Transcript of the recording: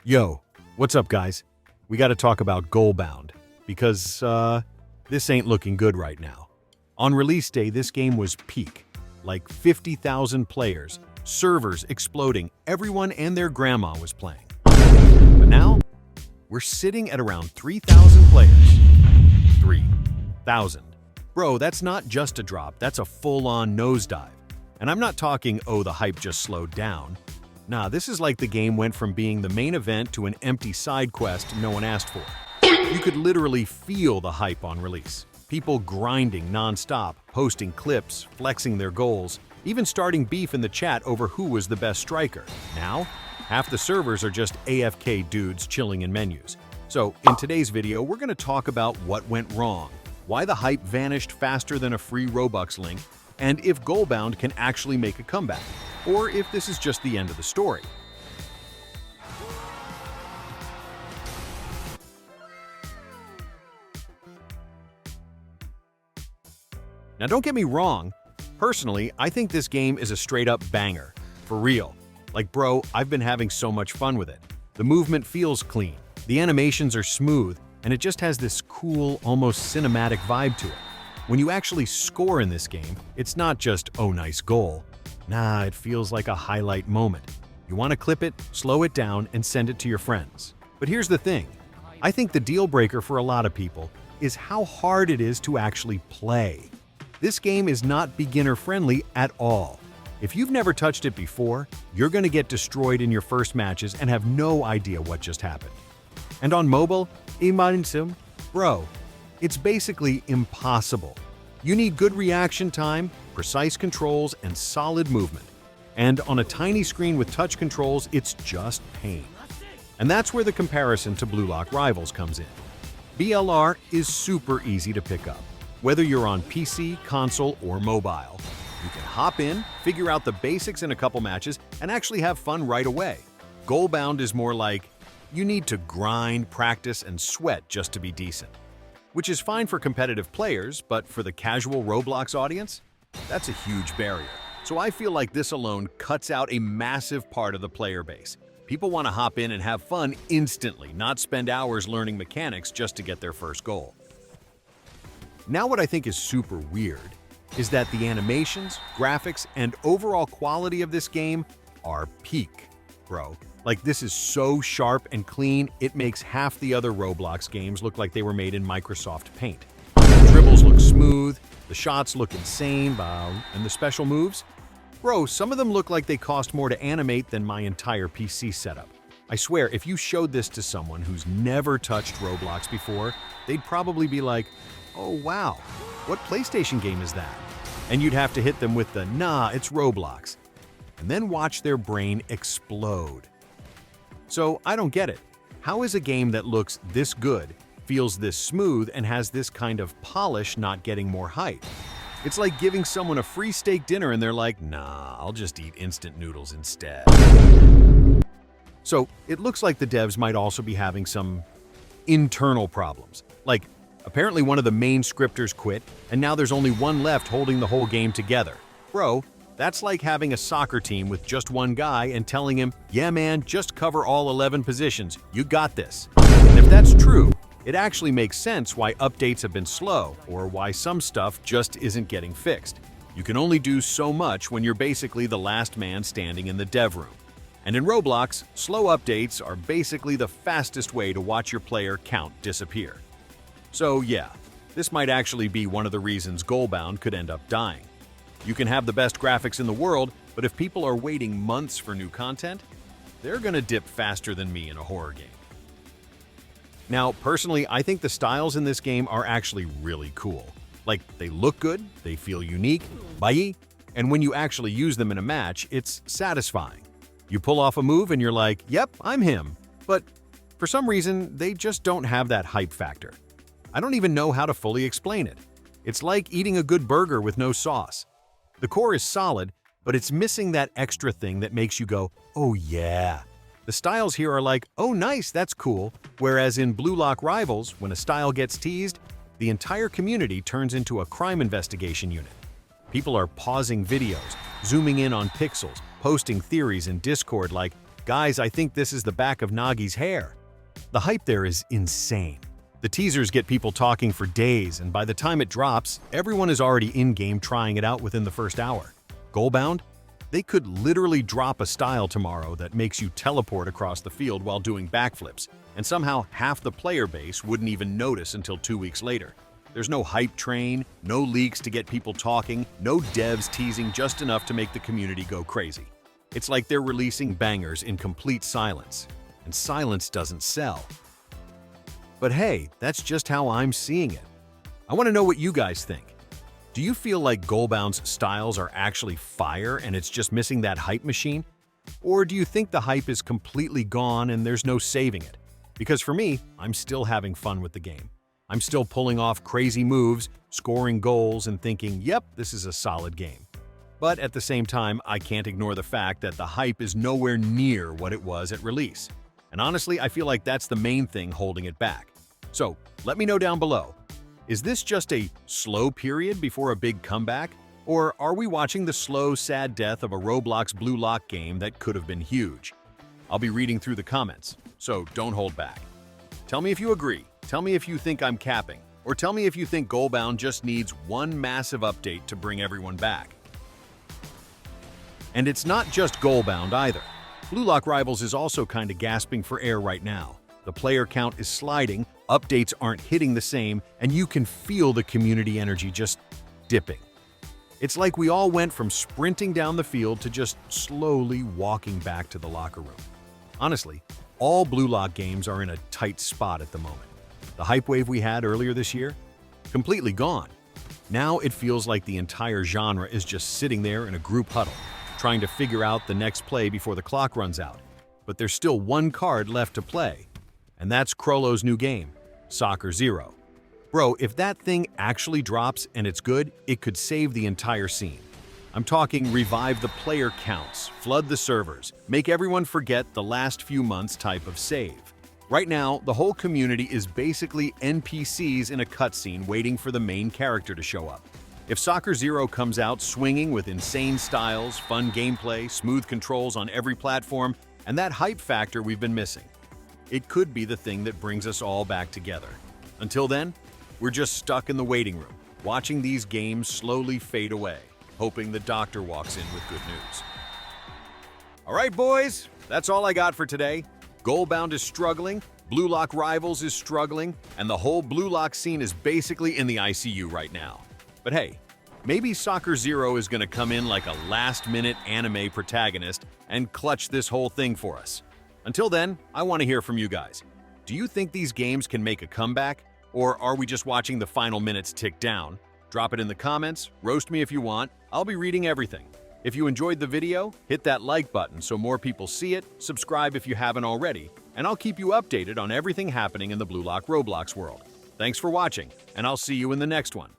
Yo, what's up, guys? We got to talk about GOALBOUND because this ain't looking good right now. On release day, this game was peak, like 50,000 players, servers exploding, everyone and their grandma was playing. But now, we're sitting at around 3,000 players. 3,000. Bro, that's not just a drop, that's a full-on nosedive. And I'm not talking, oh, the hype just slowed down. Nah, this is like the game went from being the main event to an empty side quest no one asked for. You could literally feel the hype on release. People grinding non-stop, posting clips, flexing their goals, even starting beef in the chat over who was the best striker. Now, half the servers are just AFK dudes chilling in menus. So, in today's video, we're gonna talk about what went wrong, why the hype vanished faster than a free Robux link, and if GOALBOUND can actually make a comeback, or if this is just the end of the story. Now don't get me wrong, personally, I think this game is a straight-up banger. For real. Like bro, I've been having so much fun with it. The movement feels clean, the animations are smooth, and it just has this cool, almost cinematic vibe to it. When you actually score in this game, it's not just, oh nice goal. Nah, it feels like a highlight moment. You want to clip it, slow it down, and send it to your friends. But here's the thing. I think the deal breaker for a lot of people is how hard it is to actually play. This game is not beginner-friendly at all. If you've never touched it before, you're going to get destroyed in your first matches and have no idea what just happened. And on mobile, imagine, bro, it's basically impossible. You need good reaction time, precise controls, and solid movement. And on a tiny screen with touch controls, it's just pain. And that's where the comparison to Blue Lock Rivals comes in. BLR is super easy to pick up. Whether you're on PC, console, or mobile, you can hop in, figure out the basics in a couple matches, and actually have fun right away. GOALBOUND is more like, you need to grind, practice, and sweat just to be decent. Which is fine for competitive players, but for the casual Roblox audience, that's a huge barrier. So I feel like this alone cuts out a massive part of the player base. People want to hop in and have fun instantly, not spend hours learning mechanics just to get their first goal. Now what I think is super weird is that the animations, graphics, and overall quality of this game are peak, bro. Like this is so sharp and clean, it makes half the other Roblox games look like they were made in Microsoft Paint. The dribbles look smooth, the shots look insane, and the special moves? Bro, some of them look like they cost more to animate than my entire PC setup. I swear, if you showed this to someone who's never touched Roblox before, they'd probably be like, oh wow, what PlayStation game is that? And you'd have to hit them with the, nah, it's Roblox. And then watch their brain explode. So I don't get it. How is a game that looks this good, feels this smooth, and has this kind of polish not getting more hype? It's like giving someone a free steak dinner and they're like, nah, I'll just eat instant noodles instead. So it looks like the devs might also be having some internal problems. Like, apparently one of the main scripters quit, and now there's only one left holding the whole game together. Bro, that's like having a soccer team with just one guy and telling him, yeah man, just cover all 11 positions, you got this. And if that's true, it actually makes sense why updates have been slow, or why some stuff just isn't getting fixed. You can only do so much when you're basically the last man standing in the dev room. And in Roblox, slow updates are basically the fastest way to watch your player count disappear. So yeah, this might actually be one of the reasons GOALBOUND could end up dying. You can have the best graphics in the world, but if people are waiting months for new content, they're gonna dip faster than me in a horror game. Now, personally, I think the styles in this game are actually really cool. Like, they look good, they feel unique, bye, and when you actually use them in a match, it's satisfying. You pull off a move and you're like, yep, I'm him. But for some reason, they just don't have that hype factor. I don't even know how to fully explain it. It's like eating a good burger with no sauce. The core is solid, but it's missing that extra thing that makes you go, oh yeah. The styles here are like, oh nice, that's cool, whereas in Blue Lock Rivals, when a style gets teased, the entire community turns into a crime investigation unit. People are pausing videos, zooming in on pixels, posting theories in Discord like, Guys, I think this is the back of Nagi's hair. The hype there is insane. The teasers get people talking for days, and by the time it drops, everyone is already in-game trying it out within the first hour. GOALBOUND? They could literally drop a style tomorrow that makes you teleport across the field while doing backflips, and somehow half the player base wouldn't even notice until 2 weeks later. There's no hype train, no leaks to get people talking, no devs teasing just enough to make the community go crazy. It's like they're releasing bangers in complete silence, and silence doesn't sell. But hey, that's just how I'm seeing it. I want to know what you guys think. Do you feel like GOALBOUND's styles are actually fire and it's just missing that hype machine? Or do you think the hype is completely gone and there's no saving it? Because for me, I'm still having fun with the game. I'm still pulling off crazy moves, scoring goals, and thinking, yep, this is a solid game. But at the same time, I can't ignore the fact that the hype is nowhere near what it was at release. And honestly, I feel like that's the main thing holding it back. So, let me know down below. Is this just a slow period before a big comeback? Or are we watching the slow, sad death of a Roblox Blue Lock game that could have been huge? I'll be reading through the comments, so don't hold back. Tell me if you agree, tell me if you think I'm capping, or tell me if you think GOALBOUND just needs one massive update to bring everyone back. And it's not just GOALBOUND either. Blue Lock Rivals is also kinda gasping for air right now. The player count is sliding, updates aren't hitting the same, and you can feel the community energy just dipping. It's like we all went from sprinting down the field to just slowly walking back to the locker room. Honestly, all Blue Lock games are in a tight spot at the moment. The hype wave we had earlier this year? Completely gone. Now it feels like the entire genre is just sitting there in a group huddle, trying to figure out the next play before the clock runs out. But there's still one card left to play. And that's chrollo's new game, Soccer Zero. Bro, if that thing actually drops and it's good, it could save the entire scene. I'm talking revive the player counts, flood the servers, make everyone forget the last few months type of save. Right now, the whole community is basically NPCs in a cutscene waiting for the main character to show up. If Soccer Zero comes out swinging with insane styles, fun gameplay, smooth controls on every platform, and that hype factor we've been missing, it could be the thing that brings us all back together. Until then, we're just stuck in the waiting room, watching these games slowly fade away, hoping the doctor walks in with good news. All right, boys, that's all I got for today. GOALBOUND is struggling, Blue Lock Rivals is struggling, and the whole Blue Lock scene is basically in the ICU right now. But hey, maybe Soccer Zero is gonna come in like a last-minute anime protagonist and clutch this whole thing for us. Until then, I want to hear from you guys. Do you think these games can make a comeback? Or are we just watching the final minutes tick down? Drop it in the comments, roast me if you want. I'll be reading everything. If you enjoyed the video, hit that like button so more people see it, subscribe if you haven't already, and I'll keep you updated on everything happening in the Blue Lock Roblox world. Thanks for watching, and I'll see you in the next one.